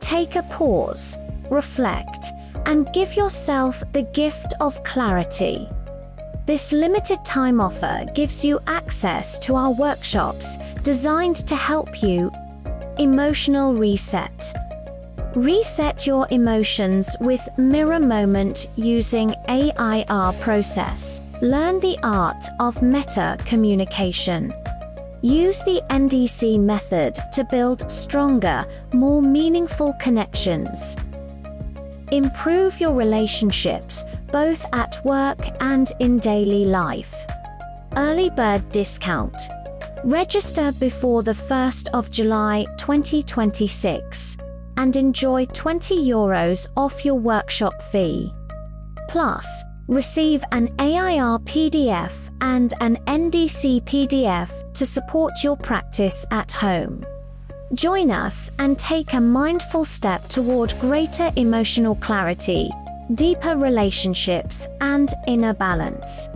Take a pause, reflect, and give yourself the gift of clarity. This limited time offer gives you access to our workshops designed to help you. Emotional reset. Reset your emotions with Mirror Moment using AIR process. Learn the art of meta communication. Use the NDC method to build stronger, more meaningful connections. Improve your relationships, both at work and in daily life. Early bird discount. Register before the 1st of July 2026 and enjoy €20 off your workshop fee. Plus, receive an AIR PDF and an NDC PDF to support your practice at home. Join us and take a mindful step toward greater emotional clarity, deeper relationships, and inner balance.